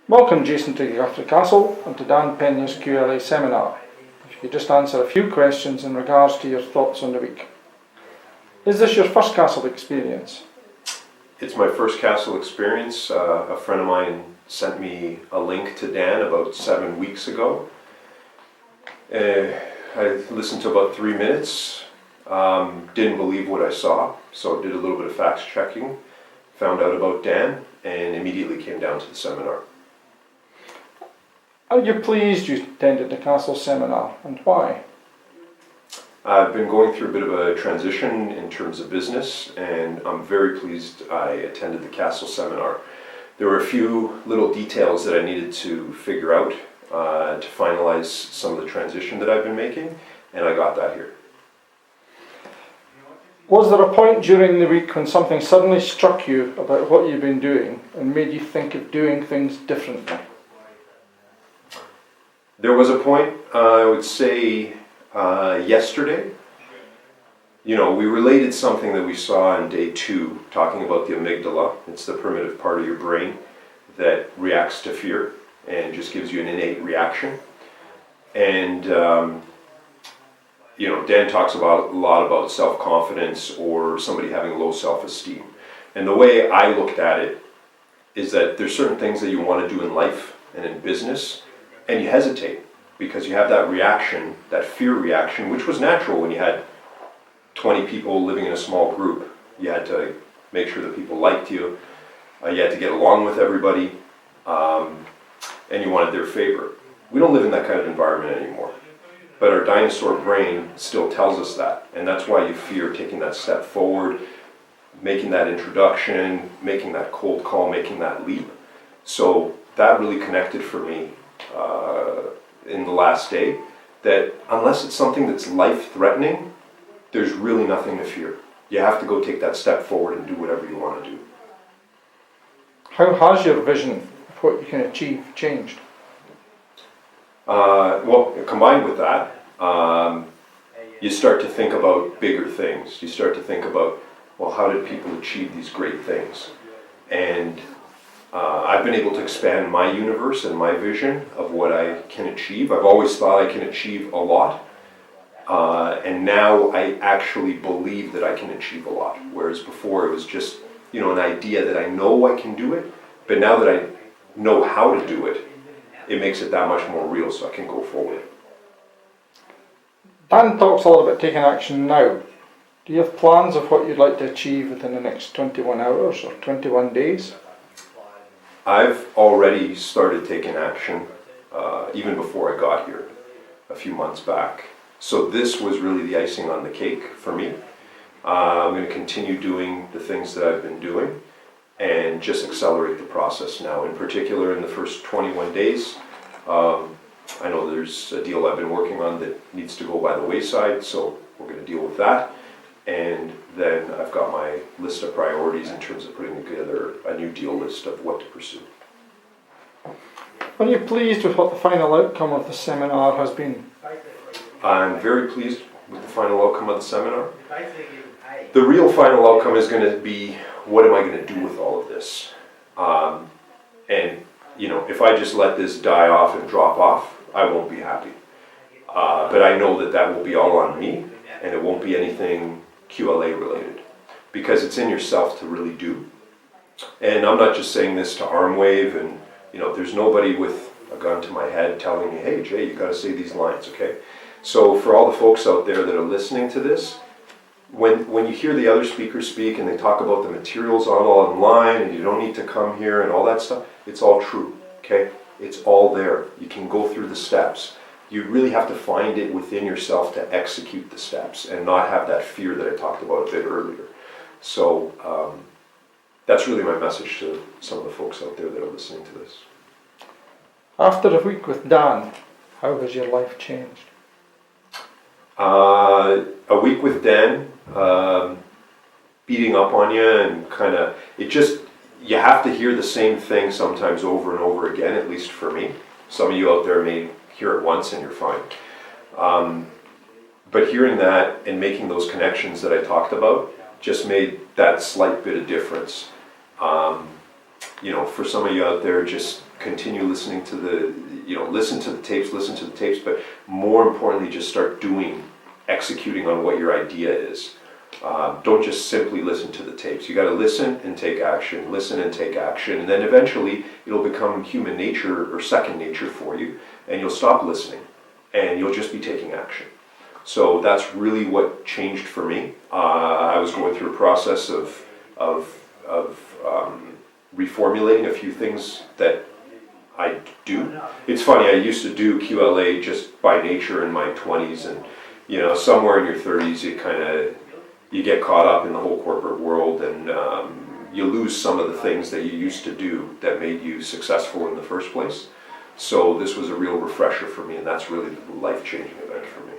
Welcome Jason to QLA Castle and to Dan Peña's QLA Seminar. If you could just answer a few questions in regards to your thoughts on the week. Is this your first castle experience? It's my first castle experience. A friend of mine sent me a link to Dan about 7 weeks ago. I listened to about 3 minutes, didn't believe what I saw, so did a little bit of fact checking, found out about Dan, and immediately came down to the seminar. Are you pleased you attended the Castle Seminar, and why? I've been going through a bit of a transition in terms of business, and I'm very pleased I attended the Castle Seminar. There were a few little details that I needed to figure out to finalize some of the transition that I've been making, and I got that here. Was there a point during the week when something suddenly struck you about what you've been doing and made you think of doing things differently? There was a point, I would say, yesterday. We related something that we saw in day 2, talking about the amygdala. It's the primitive part of your brain that reacts to fear and just gives you an innate reaction. And, Dan talks a lot about self-confidence or somebody having low self-esteem. And the way I looked at it is that there's certain things that you want to do in life and in business, and you hesitate because you have that reaction, that fear reaction, which was natural when you had 20 people living in a small group. You had to make sure that people liked you. You had to get along with everybody, and you wanted their favor. We don't live in that kind of environment anymore. But our dinosaur brain still tells us that. And that's why you fear taking that step forward, making that introduction, making that cold call, making that leap. So that really connected for me in the last day, that unless it's something that's life-threatening, there's really nothing to fear. You have to go take that step forward and do whatever you want to do. How has your vision of what you can achieve changed? Combined with that, you start to think about bigger things. You start to think about, how did people achieve these great things? And I've been able to expand my universe and my vision of what I can achieve. I've always thought I can achieve a lot. And now I actually believe that I can achieve a lot. Whereas before it was just, an idea that I know I can do it. But now that I know how to do it, it makes it that much more real, so I can go forward. Dan talks a lot about taking action now. Do you have plans of what you'd like to achieve within the next 21 hours or 21 days? I've already started taking action, even before I got here a few months back. So this was really the icing on the cake for me. I'm going to continue doing the things that I've been doing and just accelerate the process now. In particular, in the first 21 days, I know there's a deal I've been working on that needs to go by the wayside, so we're going to deal with that. And then I've got my list of priorities in terms of putting together a new deal list of what to pursue. Are you pleased with what the final outcome of the seminar has been? I'm very pleased with the final outcome of the seminar. The real final outcome is going to be, what am I going to do with all of this? If I just let this die off and drop off, I won't be happy. But I know that will be all on me, and it won't be anything QLA related, because it's in yourself to really do. And I'm not just saying this to arm wave, and there's nobody with a gun to my head telling me, hey Jay, you got to say these lines, okay? So for all the folks out there that are listening to this, when you hear the other speakers speak and they talk about the materials online and you don't need to come here and all that stuff, it's all true, okay? It's all there. You can go through the steps. You really have to find it within yourself to execute the steps and not have that fear that I talked about a bit earlier. So that's really my message to some of the folks out there that are listening to this. After a week with Dan, how has your life changed? A week with Dan, beating up on you and you have to hear the same thing sometimes over and over again, at least for me. Some of you out there may hear it once and you're fine. But hearing that and making those connections that I talked about just made that slight bit of difference. For some of you out there, just continue listening to listen to the tapes, but more importantly, just start executing on what your idea is. Don't just simply listen to the tapes. You got to listen and take action, and then eventually it'll become human nature or second nature for you, and you'll stop listening, and you'll just be taking action. So that's really what changed for me. I was going through a process of reformulating a few things that I do. It's funny, I used to do QLA just by nature in my 20s, and somewhere in your 30s you get caught up in the whole corporate world, and you lose some of the things that you used to do that made you successful in the first place. So this was a real refresher for me, and that's really the life-changing event for me.